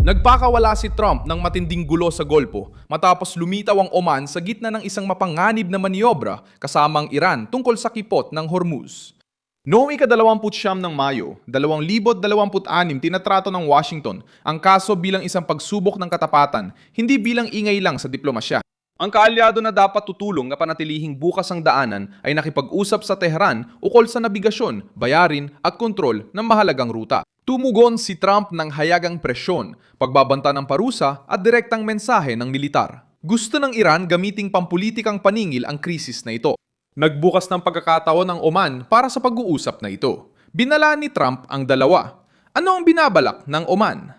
Nagpakawala si Trump ng matinding gulo sa Golpo matapos lumitaw ang Oman sa gitna ng isang mapanganib na maniobra kasamang Iran tungkol sa kipot ng Hormuz. Noong ika-29 ng Mayo, 2026 tinatrato ng Washington ang kaso bilang isang pagsubok ng katapatan, hindi bilang ingay lang sa diplomasya. Ang kaalyado na dapat tutulong na panatilihing bukas ang daanan ay nakipag-usap sa Tehran ukol sa nabigasyon, bayarin at kontrol ng mahalagang ruta. Tumugon si Trump ng hayagang presyon, pagbabanta ng parusa at direktang mensahe ng militar. Gusto ng Iran gamiting pampulitikang paningil ang krisis na ito. Nagbukas ng pagkakataon ng Oman para sa pag-uusap na ito. Binala ni Trump ang dalawa. Ano ang binabalak ng Oman?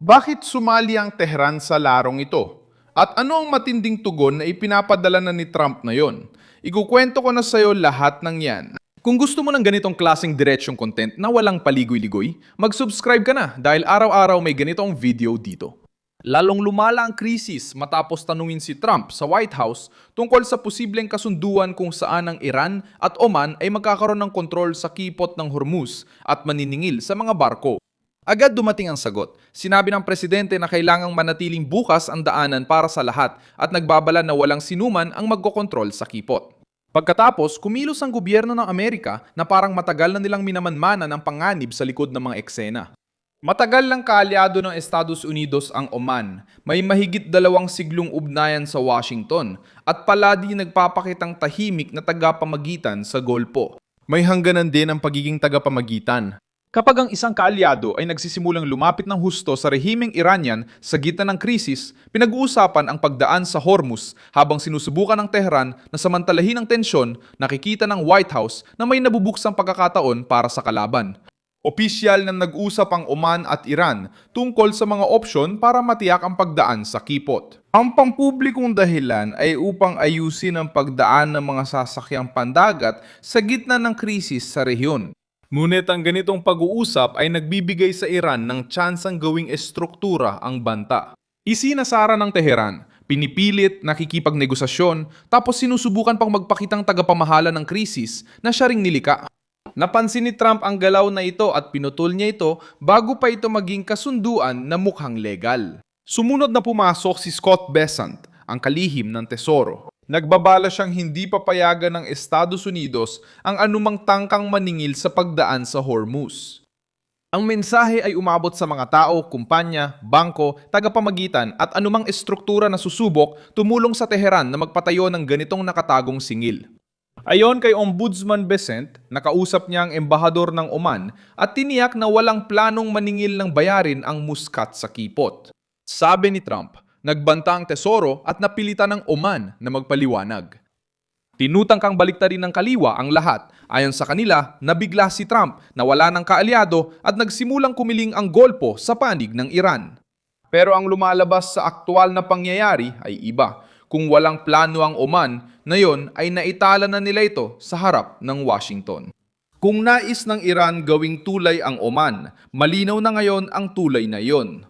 Bakit sumali ang Tehran sa larong ito? At ano ang matinding tugon na ipinapadala na ni Trump na yon? Ikukwento ko na sa iyo lahat ng yan. Kung gusto mo ng ganitong klaseng diretsyong content na walang paligoy-ligoy, mag-subscribe ka na dahil araw-araw may ganitong video dito. Lalong lumala ang krisis matapos tanungin si Trump sa White House tungkol sa posibleng kasunduan kung saan ang Iran at Oman ay magkakaroon ng kontrol sa kipot ng Hormuz at maniningil sa mga barko. Agad dumating ang sagot. Sinabi ng presidente na kailangang manatiling bukas ang daanan para sa lahat at nagbabala na walang sinuman ang magkokontrol sa kipot. Pagkatapos, kumilos ang gobyerno ng Amerika na parang matagal na nilang minamanmana ng panganib sa likod ng mga eksena. Matagal lang kaalyado ng Estados Unidos ang Oman. May mahigit 2 siglong ugnayan sa Washington at palagi nagpapakitang tahimik na tagapamagitan sa Golpo. May hangganan din ang pagiging tagapamagitan. Kapag ang isang kaalyado ay nagsisimulang lumapit ng husto sa rehimeng Iranian sa gitna ng krisis, pinag-uusapan ang pagdaan sa Hormuz habang sinusubukan ng Tehran na samantalahin ang tensyon, nakikita ng White House na may nabubuksang pagkakataon para sa kalaban. Opisyal na nag-usap ang Oman at Iran tungkol sa mga opsyon para matiyak ang pagdaan sa kipot. Ang pampublikong dahilan ay upang ayusin ang pagdaan ng mga sasakyang pandagat sa gitna ng krisis sa rehiyon. Ngunit ang ganitong pag-uusap ay nagbibigay sa Iran ng tsansang gawing estruktura ang banta. Isinasara ng Tehran, pinipilit, nakikipagnegosasyon, tapos sinusubukan pang magpakitang tagapamahala ng krisis na siya ring nilika. Napansin ni Trump ang galaw na ito at pinutol niya ito bago pa ito maging kasunduan na mukhang legal. Sumunod na pumasok si Scott Bessent, ang kalihim ng Tesoro. Nagbabala siyang hindi papayagan ng Estados Unidos ang anumang tangkang maningil sa pagdaan sa Hormuz. Ang mensahe ay umabot sa mga tao, kumpanya, bangko, tagapamagitan at anumang estruktura na susubok tumulong sa Tehran na magpatayo ng ganitong nakatagong singil. Ayon kay Ombudsman Bessent, nakausap niya ang embahador ng Oman at tiniyak na walang planong maningil ng bayarin ang Muscat sa kipot. Sabi ni Trump, nagbanta ang Tesoro at napilitan ng Oman na magpaliwanag. Tinutangkang baliktarin ng kaliwa ang lahat. Ayon sa kanila, nabigla si Trump na wala ng kaalyado at nagsimulang kumiling ang Golpo sa panig ng Iran. Pero ang lumalabas sa aktwal na pangyayari ay iba. Kung walang plano ang Oman, na yon ay naitala na nila ito sa harap ng Washington. Kung nais ng Iran gawing tulay ang Oman, malinaw na ngayon ang tulay na yon.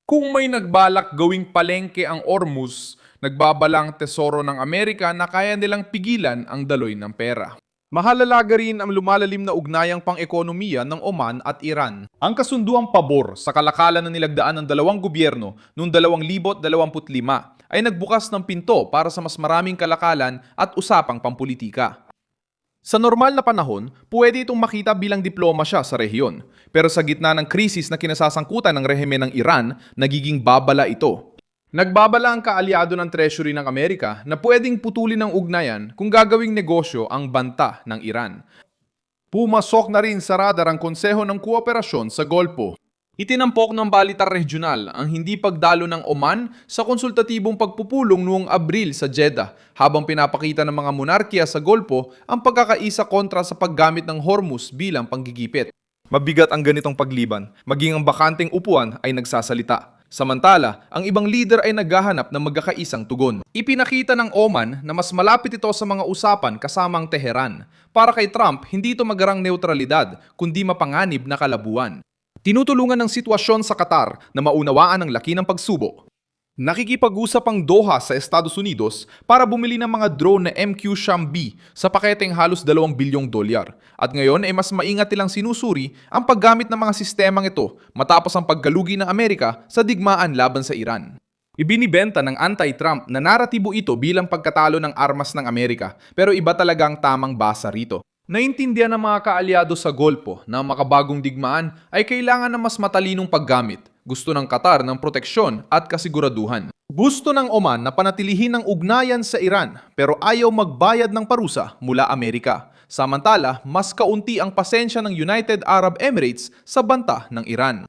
Kung may nagbalak gawing palengke ang Hormuz, nagbabalang Tesoro ng Amerika na kaya nilang pigilan ang daloy ng pera. Mahalalaga rin ang lumalalim na ugnayang pang-ekonomiya ng Oman at Iran. Ang kasunduang pabor sa kalakalan na nilagdaan ng dalawang gobyerno noong 2025 ay nagbukas ng pinto para sa mas maraming kalakalan at usapang pampulitika. Sa normal na panahon, pwede itong makita bilang diplomasya sa rehiyon. Pero sa gitna ng krisis na kinasasangkutan ng rehimen ng Iran, nagiging babala ito. Nagbabala ang kaalyado ng Treasury ng Amerika na pwedeng putulin ang ugnayan kung gagawing negosyo ang banta ng Iran. Pumasok na rin sa radar ang Konseho ng Kooperasyon sa Golpo. Itinampok ng Balitar Regional ang hindi pagdalo ng Oman sa konsultatibong pagpupulong noong Abril sa Jeddah habang pinapakita ng mga monarkiya sa Golpo ang pagkakaisa kontra sa paggamit ng Hormuz bilang panggigipit. Mabigat ang ganitong pagliban, maging ang bakanting upuan ay nagsasalita. Samantala, ang ibang leader ay naghahanap ng magkakaisang tugon. Ipinakita ng Oman na mas malapit ito sa mga usapan kasamang Tehran. Para kay Trump, hindi ito magarang neutralidad, kundi mapanganib na kalabuan. Tinutulungan ng sitwasyon sa Qatar na maunawaan ang laki ng pagsubok. Nakikipag-usap ang Doha sa Estados Unidos para bumili ng mga drone na MQ-10B sa paketeng halos $2 bilyong. At ngayon ay mas maingat nilang sinusuri ang paggamit ng mga sistemang ito matapos ang paggalugi ng Amerika sa digmaan laban sa Iran. Ibinibenta ng anti-Trump na naratibo ito bilang pagkatalo ng armas ng Amerika, pero iba talaga ang tamang basa rito. Naintindihan ng mga kaalyado sa Golpo na ang makabagong digmaan ay kailangan ng mas matalinong paggamit. Gusto ng Qatar ng proteksyon at kasiguraduhan. Gusto ng Oman na panatilihin ang ugnayan sa Iran pero ayaw magbayad ng parusa mula Amerika. Samantala, mas kaunti ang pasensya ng United Arab Emirates sa banta ng Iran.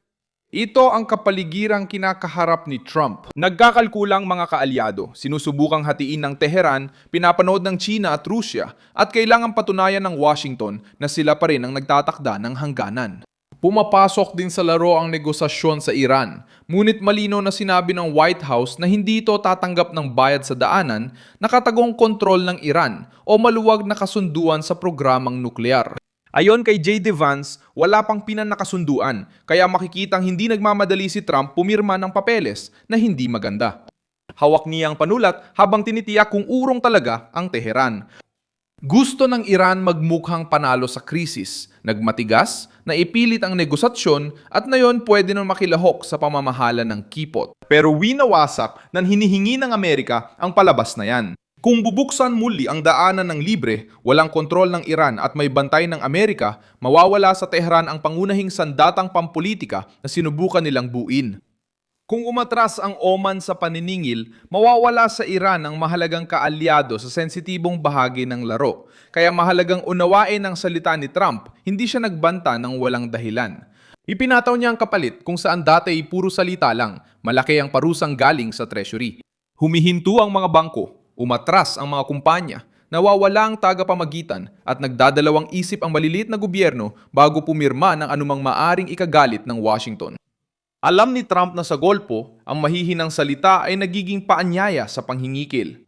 Ito ang kapaligirang kinakaharap ni Trump. Nagkakalkulang mga kaalyado, sinusubukang hatiin ng Teheran, pinapanood ng China at Rusya, at kailangan patunayan ng Washington na sila pa rin ang nagtatakda ng hangganan. Pumapasok din sa laro ang negosasyon sa Iran, ngunit malino na sinabi ng White House na hindi ito tatanggap ng bayad sa daanan na katagong kontrol ng Iran o maluwag na kasunduan sa programang nuklear. Ayon kay J.D. Vance, wala pang pinanakasunduan, kaya makikitang hindi nagmamadali si Trump pumirma ng papeles na hindi maganda. Hawak niya ang panulat habang tinitiyak kung urong talaga ang Teheran. Gusto ng Iran magmukhang panalo sa krisis, nagmatigas, naipilit ang negosasyon at ngayon pwede nang makilahok sa pamamahala ng kipot. Pero winawasak ng hinihingi ng Amerika ang palabas na yan. Kung bubuksan muli ang daanan ng libre, walang kontrol ng Iran at may bantay ng Amerika, mawawala sa Tehran ang pangunahing sandatang pampolitika na sinubukan nilang buuin. Kung umatras ang Oman sa paniningil, mawawala sa Iran ang mahalagang kaalyado sa sensitibong bahagi ng laro. Kaya mahalagang unawain ang salita ni Trump, hindi siya nagbanta ng walang dahilan. Ipinataw niya ang kapalit kung saan dati ay puro salita lang, malaki ang parusang galing sa Treasury. Humihinto ang mga bangko, umatras ang mga kumpanya, nawawala ang tagapamagitan at nagdadalawang isip ang maliliit na gobyerno bago pumirma ng anumang maaring ikagalit ng Washington. Alam ni Trump na sa Golpo, ang mahihinang salita ay nagiging paanyaya sa panghingikil.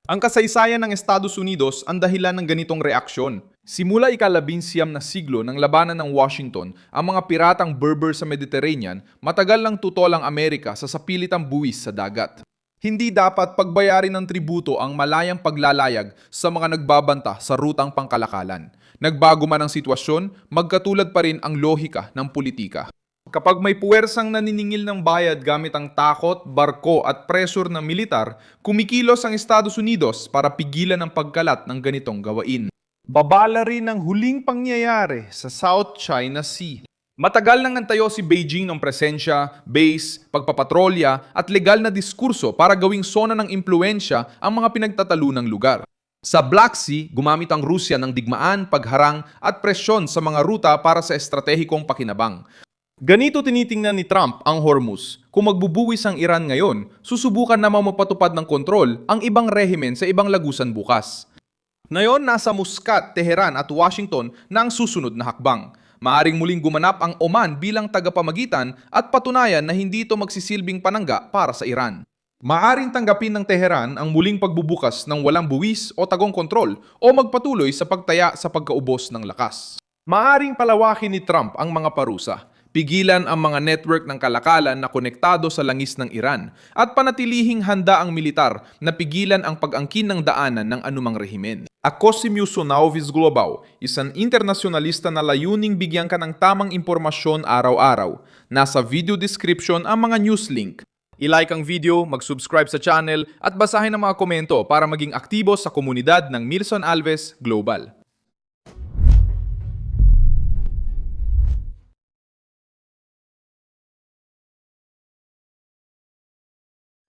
Ang kasaysayan ng Estados Unidos ang dahilan ng ganitong reaksyon. Simula ika-19 na siglo ng labanan ng Washington, ang mga piratang Berber sa Mediterranean, matagal lang tutol ang Amerika sa sapilitang buwis sa dagat. Hindi dapat pagbayarin ng tributo ang malayang paglalayag sa mga nagbabanta sa rutang pangkalakalan. Nagbago man ang sitwasyon, magkatulad pa rin ang lohika ng politika. Kapag may puwersang naniningil ng bayad gamit ang takot, barko at pressure ng militar, kumikilos ang Estados Unidos para pigilan ang pagkalat ng ganitong gawain. Babala rin ang huling pangyayari sa South China Sea. Matagal nang nantayo si Beijing ng presensya, base, pagpapatrolya at legal na diskurso para gawing sona ng impluensya ang mga pinagtatalunang lugar. Sa Black Sea, gumamit ang Rusya ng digmaan, pagharang at presyon sa mga ruta para sa estratehikong pakinabang. Ganito tinitingnan ni Trump ang Hormuz. Kung magbubuwis ang Iran ngayon, susubukan namang mapatupad ng kontrol ang ibang rehimen sa ibang lagusan bukas. Ngayon, nasa Muscat, Tehran at Washington na ang susunod na hakbang. Maaring muling gumanap ang Oman bilang tagapamagitan at patunayan na hindi ito magsisilbing panangga para sa Iran. Maaring tanggapin ng Tehran ang muling pagbubukas ng walang buwis o tagong kontrol o magpatuloy sa pagtaya sa pagkaubos ng lakas. Maaring palawakin ni Trump ang mga parusa. Pigilan ang mga network ng kalakalan na konektado sa langis ng Iran at panatilihing handa ang militar na pigilan ang pag-angkin ng daanan ng anumang rehimen. Ako si Muso Nauvis Global, isang internasyonalista na layuning bigyan ka ng tamang impormasyon araw-araw. Nasa video description ang mga news link. I-like ang video, mag-subscribe sa channel at basahin ang mga komento para maging aktibo sa komunidad ng Milson Alves Global.